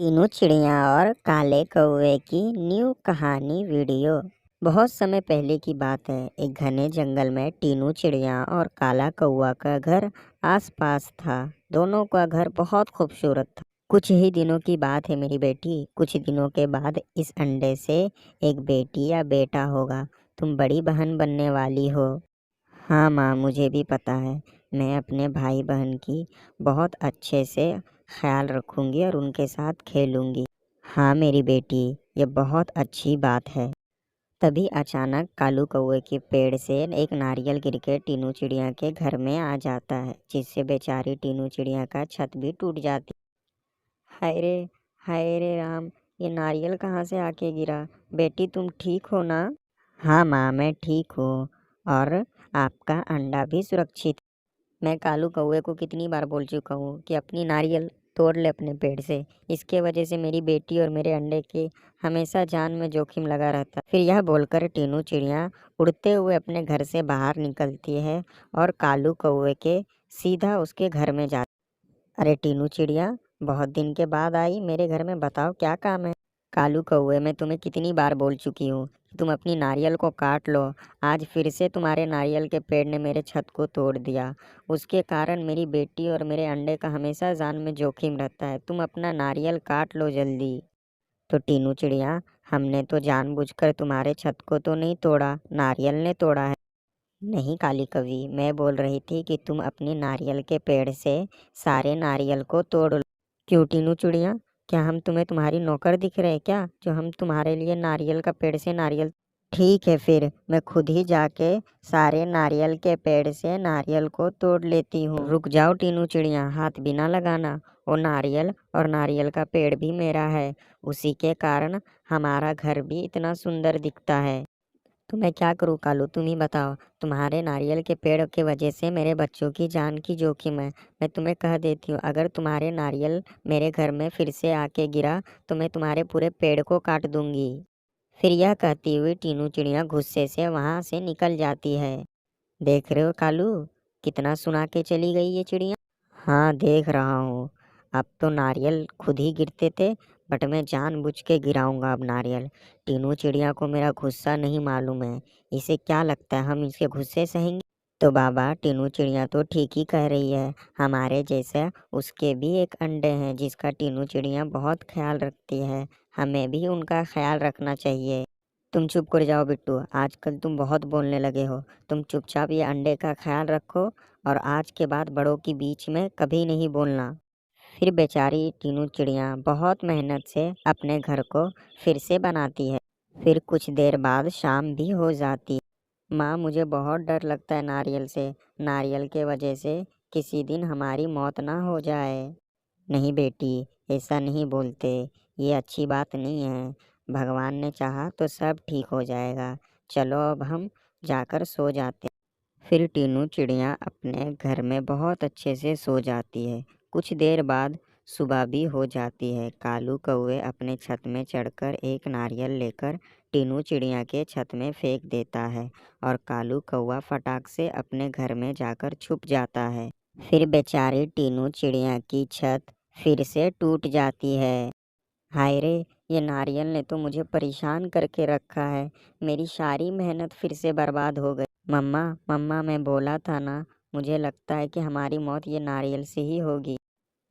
तीनों चिड़िया और काले कौवे की न्यू कहानी वीडियो। बहुत समय पहले की बात है। एक घने जंगल में टीनू चिड़िया और काला कौवा का घर आसपास था। दोनों का घर बहुत खूबसूरत था। कुछ ही दिनों की बात है मेरी बेटी। कुछ दिनों के बाद इस अंडे से एक बेटी या बेटा होगा। तुम बड़ी बहन बनने वाली हो। हाँ माँ, मुझे भी पता है। मैं अपने भाई बहन की बहुत अच्छे से ख्याल रखूंगी और उनके साथ खेलूंगी। हाँ मेरी बेटी, ये बहुत अच्छी बात है। तभी अचानक कालू कौवे के पेड़ से एक नारियल गिर के टीनू चिड़िया के घर में आ जाता है, जिससे बेचारी टीनू चिड़िया का छत भी टूट जाती। हाय रे, हाय रे राम, ये नारियल कहाँ से आके गिरा। बेटी तुम ठीक हो ना। हाँ माँ, मैं ठीक हूँ और आपका अंडा भी सुरक्षित। मैं कालू कौवे को कितनी बार बोल चुका हूँ कि अपनी नारियल तोड़ ले अपने पेड़ से। इसके वजह से मेरी बेटी और मेरे अंडे के हमेशा जान में जोखिम लगा रहता है। फिर यह बोलकर टीनू चिड़िया उड़ते हुए अपने घर से बाहर निकलती है और कालू कौवे के सीधा उसके घर में जाती। अरे टीनू चिड़िया, बहुत दिन के बाद आई मेरे घर में, बताओ क्या काम है। कालू कौवे, मैं तुम्हें कितनी बार बोल चुकी हूँ कि तुम अपनी नारियल को काट लो। आज फिर से तुम्हारे नारियल के पेड़ ने मेरे छत को तोड़ दिया। उसके कारण मेरी बेटी और मेरे अंडे का हमेशा जान में जोखिम रहता है। तुम अपना नारियल काट लो जल्दी। तो टीनू चिड़िया, हमने तो जानबूझकर तुम्हारे छत को तो नहीं तोड़ा, नारियल ने तोड़ा है। नहीं काली कवि, मैं बोल रही थी कि तुम अपनी नारियल के पेड़ से सारे नारियल को तोड़ लो। क्यों टीनू चिड़िया, क्या हम तुम्हें तुम्हारी नौकर दिख रहे क्या, जो हम तुम्हारे लिए नारियल का पेड़ से नारियल। ठीक है, फिर मैं खुद ही जाके सारे नारियल के पेड़ से नारियल को तोड़ लेती हूँ। रुक जाओ टीनू चिड़िया, हाथ भी ना लगाना। वो नारियल और नारियल का पेड़ भी मेरा है। उसी के कारण हमारा घर भी इतना सुंदर दिखता है। तो मैं क्या करूँ कालू, तुम ही बताओ। तुम्हारे नारियल के पेड़ की वजह से मेरे बच्चों की जान की जोखिम है। मैं तुम्हें कह देती हूँ, अगर तुम्हारे नारियल मेरे घर में फिर से आके गिरा तो मैं तुम्हारे पूरे पेड़ को काट दूंगी। फिर यह कहती हुई टीनू चिड़िया गुस्से से वहां से निकल जाती है। देख रहे हो कालू, कितना सुना के चली गई ये चिड़िया। हाँ देख रहा हूँ। अब तो नारियल खुद ही गिरते थे, बट मैं जानबूझ के गिराऊंगा अब नारियल। टीनू चिड़िया को मेरा गुस्सा नहीं मालूम है। इसे क्या लगता है हम इसके गुस्से सहेंगे। तो बाबा, टीनू चिड़िया तो ठीक ही कह रही है। हमारे जैसे उसके भी एक अंडे हैं जिसका टीनू चिड़िया बहुत ख्याल रखती है। हमें भी उनका ख्याल रखना चाहिए। तुम चुप कर जाओ बिट्टू, आजकल तुम बहुत बोलने लगे हो। तुम चुपचाप ये अंडे का ख्याल रखो और आज के बाद बड़ों के बीच में कभी नहीं बोलना। फिर बेचारी टीनू चिड़िया बहुत मेहनत से अपने घर को फिर से बनाती है। फिर कुछ देर बाद शाम भी हो जाती है। माँ, मुझे बहुत डर लगता है नारियल से। नारियल के वजह से किसी दिन हमारी मौत ना हो जाए। नहीं बेटी, ऐसा नहीं बोलते। ये अच्छी बात नहीं है। भगवान ने चाहा तो सब ठीक हो जाएगा। चलो अब हम जाकर सो जाते हैं। फिर टीनू चिड़िया अपने घर में बहुत अच्छे से सो जाती है। कुछ देर बाद सुबह भी हो जाती है। कालू कौवे अपने छत में चढ़कर एक नारियल लेकर टीनू चिड़िया के छत में फेंक देता है और कालू कौवा फटाक से अपने घर में जाकर छुप जाता है। फिर बेचारी टीनू चिड़िया की छत फिर से टूट जाती है। हाय रे, ये नारियल ने तो मुझे परेशान करके रखा है। मेरी सारी मेहनत फिर से बर्बाद हो गई। मम्मा, मम्मा, मैं बोला था ना, मुझे लगता है कि हमारी मौत ये नारियल से ही होगी।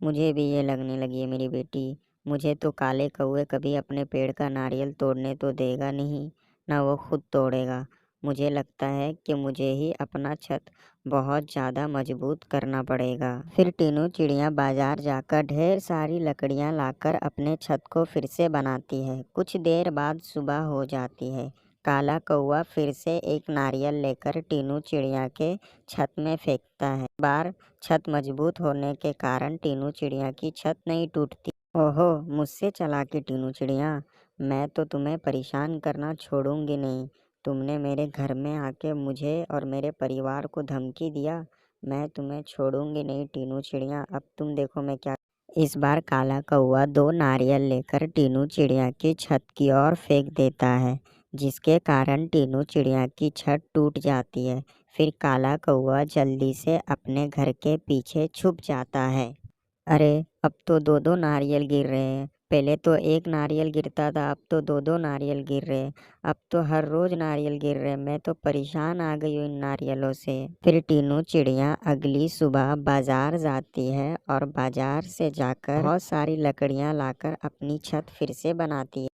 मुझे भी ये लगने लगी है मेरी बेटी। मुझे तो काले कौवे कभी अपने पेड़ का नारियल तोड़ने तो देगा नहीं, ना वो खुद तोड़ेगा। मुझे लगता है कि मुझे ही अपना छत बहुत ज़्यादा मजबूत करना पड़ेगा। फिर टीनू चिड़िया बाजार जाकर ढेर सारी लकड़ियाँ लाकर अपने छत को फिर से बनाती है। कुछ देर बाद सुबह हो जाती है। काला कौवा फिर से एक नारियल लेकर टीनू चिड़िया के छत में फेंकता है। बार छत मजबूत होने के कारण टीनू चिड़िया की छत नहीं टूटती। ओहो, मुझसे चालाकी टीनू चिड़िया, मैं तो तुम्हें परेशान करना छोड़ूंगी नहीं। तुमने मेरे घर में आके मुझे और मेरे परिवार को धमकी दिया। मैं तुम्हें छोड़ूंगी नहीं टीनू चिड़िया। अब तुम देखो मैं क्या। इस बार काला कौवा दो नारियल लेकर टीनू चिड़िया की छत की ओर फेंक देता है, जिसके कारण टीनू चिड़िया की छत टूट जाती है। फिर काला कौवा जल्दी से अपने घर के पीछे छुप जाता है। अरे, अब तो दो दो नारियल गिर रहे हैं। पहले तो एक नारियल गिरता था, अब तो दो दो नारियल गिर रहे। अब तो हर रोज नारियल गिर रहे। मैं तो परेशान आ गई हूँ इन नारियलों से। फिर टीनू चिड़िया अगली सुबह बाजार जाती है और बाजार से जाकर बहुत सारी लकड़ियाँ लाकर अपनी छत फिर से बनाती है।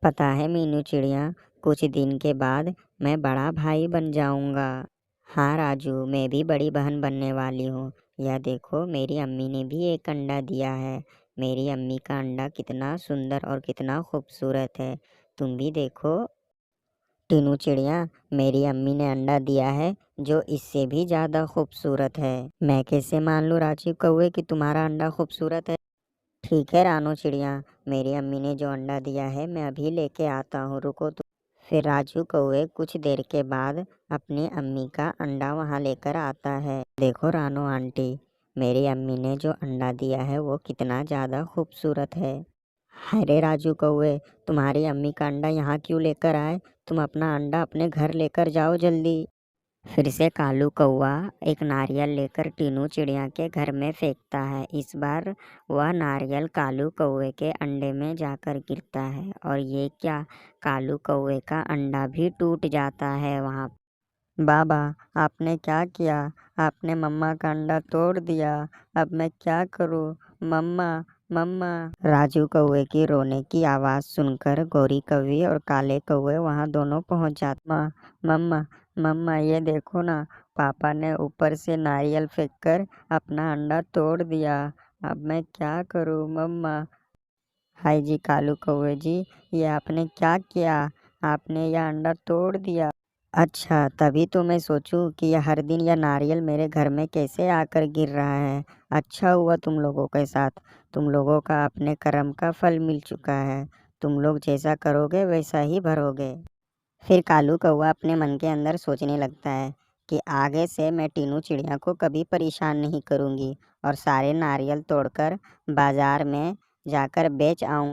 पता है मीनू चिड़िया, कुछ दिन के बाद मैं बड़ा भाई बन जाऊंगा। हाँ राजू, मैं भी बड़ी बहन बनने वाली हूँ। यह देखो, मेरी अम्मी ने भी एक अंडा दिया है। मेरी अम्मी का अंडा कितना सुंदर और कितना खूबसूरत है। तुम भी देखो टीनू चिड़िया, मेरी अम्मी ने अंडा दिया है जो इससे भी ज्यादा खूबसूरत है। मैं कैसे मान लूँ राजीव कौवे कि तुम्हारा अंडा खूबसूरत है। ठीक है रानू चिड़िया, मेरी अम्मी ने जो अंडा दिया है मैं अभी लेके आता हूँ, रुको तुम। फिर राजू कौवे कुछ देर के बाद अपनी अम्मी का अंडा वहाँ लेकर आता है। देखो रानू आंटी, मेरी अम्मी ने जो अंडा दिया है वो कितना ज़्यादा खूबसूरत है। अरे राजू कौवे, तुम्हारी अम्मी का अंडा यहाँ क्यों लेकर आए? तुम अपना अंडा अपने घर लेकर जाओ जल्दी। फिर से कालू कौवा एक नारियल लेकर टीनू चिड़िया के घर में फेंकता है। इस बार वह नारियल कालू कौवे के अंडे में जाकर गिरता है और ये क्या, कालू कौवे का अंडा भी टूट जाता है वहाँ। बाबा, आपने क्या किया? आपने मम्मा का अंडा तोड़ दिया। अब मैं क्या करूँ? मम्मा, मम्मा। राजू कौवे की रोने की आवाज़ सुनकर गौरी कौवी और काले कौवे वहाँ दोनों पहुँच जाते। माँ, मम्मा, मम्मा ये देखो ना, पापा ने ऊपर से नारियल फेंककर अपना अंडा तोड़ दिया। अब मैं क्या करूँ मम्मा? हाय जी कालू कौवे जी, ये आपने क्या किया? आपने यह अंडा तोड़ दिया। अच्छा, तभी तो मैं सोचूं कि यह हर दिन यह नारियल मेरे घर में कैसे आकर गिर रहा है। अच्छा हुआ तुम लोगों के साथ। तुम लोगों का अपने कर्म का फल मिल चुका है। तुम लोग जैसा करोगे वैसा ही भरोगे। फिर कालू कौवा अपने मन के अंदर सोचने लगता है कि आगे से मैं टीनू चिड़िया को कभी परेशान नहीं करूंगी और सारे नारियल तोड़कर बाजार में जाकर बेच आऊं।